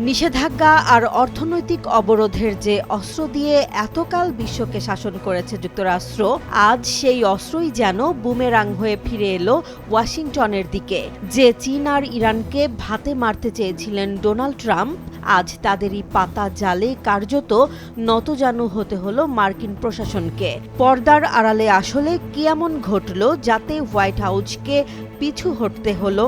নিষেধাজ্ঞা আর অর্থনৈতিক অবরোধের যে অস্ত্র দিয়ে এতকাল বিশ্বকে শাসন করেছে যুক্তরাষ্ট্র, আজ সেই অস্ত্রই যেন বুমেরাং হয়ে ফিরে এলো ওয়াশিংটনের দিকে। যে চীন আর ইরানকে ভাতে মারতে চেয়েছিলেন ডোনাল্ড ট্রাম্প, আজ তাদেরই পাতা জালে কার্যত নতজানু হতে হলো মার্কিন প্রশাসনকে। পর্দার আড়ালে আসলে কি এমন ঘটল যাতে হোয়াইট হাউসকে পিছু হটতে হলো?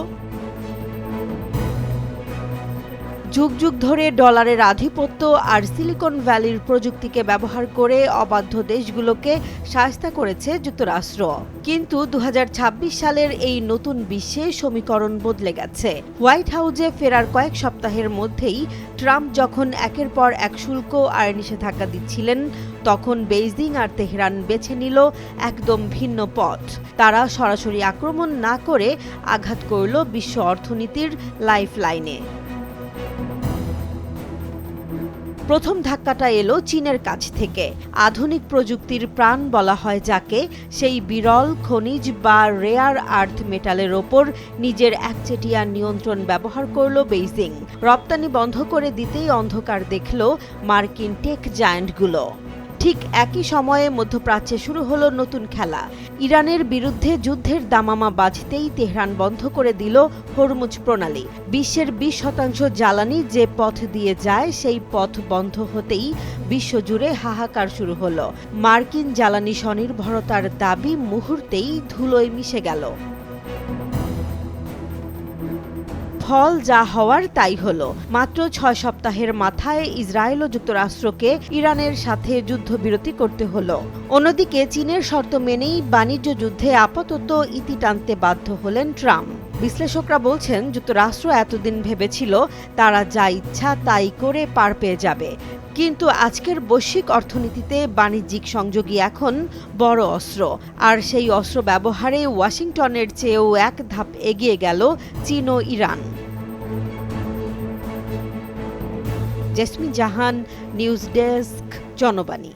যুগ যুগ ধরে ডলারের আধিপত্য আর সিলিকন ভ্যালির প্রযুক্তিকে ব্যবহার করে অবাধ্য দেশগুলোকে শায়েস্তা করেছে যুক্তরাষ্ট্র। কিন্তু ২০২৬ সালের এই নতুন বিশ্বে সমীকরণ বদলে গেছে। হোয়াইট হাউসে ফেরার কয়েক সপ্তাহের মধ্যেই ট্রাম্প যখন একের পর এক শুল্ক আর নিষেধাজ্ঞা দিচ্ছিলেন, তখন বেইজিং আর তেহরান বেছে নিল একদম ভিন্ন পথ। তারা সরাসরি আক্রমণ না করে আঘাত করল বিশ্ব অর্থনীতির লাইফলাইনে। প্রথম ধাক্কাটা এলো চীনের কাছ থেকে। আধুনিক প্রযুক্তির প্রাণ বলা হয় যাকে, সেই বিরল খনিজ বা রেয়ার আর্থ মেটালের ওপর নিজের একচেটিয়া নিয়ন্ত্রণ ব্যবহার করল বেইজিং। রপ্তানি বন্ধ করে দিতেই অন্ধকার দেখল মার্কিন টেক জায়ান্টগুলো। ঠিক একই সময়ে মধ্যপ্রাচ্যে শুরু হলো নতুন খেলা। ইরানের বিরুদ্ধে যুদ্ধের দামামা বাজতেই তেহরান বন্ধ করে দিল হরমুজ প্রণালী। বিশ্বের ২০% জ্বালানি যে পথ দিয়ে যায়, সেই পথ বন্ধ হতেই বিশ্বজুড়ে হাহাকার শুরু হলো। মার্কিন জ্বালানি স্বনির্ভরতার দাবি মুহূর্তেই ধুলোয় মিশে গেল। ফল যা হওয়ার তাই হলো। মাত্র ৬ সপ্তাহের মাথায় ইসরায়েল ও যুক্তরাষ্ট্রকে ইরানের সাথে যুদ্ধবিরতি করতে হলো। অন্যদিকে চীনের শর্ত মেনেই বাণিজ্য যুদ্ধে আপাতত ইতি টানতে বাধ্য হলেন ট্রাম্প। বিশ্লেষকরা বলছেন, যুক্তরাষ্ট্র এতদিন ভেবেছিল তারা যা ইচ্ছা তাই করে পার পেয়ে যাবে। কিন্তু আজকের বৈশ্বিক অর্থনীতিতে বাণিজ্যিক সংযোগই এখন বড় অস্ত্র। আর সেই অস্ত্র ব্যবহারে ওয়াশিংটনের চেয়েও এক ধাপ এগিয়ে গেল চীন ও ইরান। জেসমিন জাহান, নিউজ ডেস্ক, জনবাণী।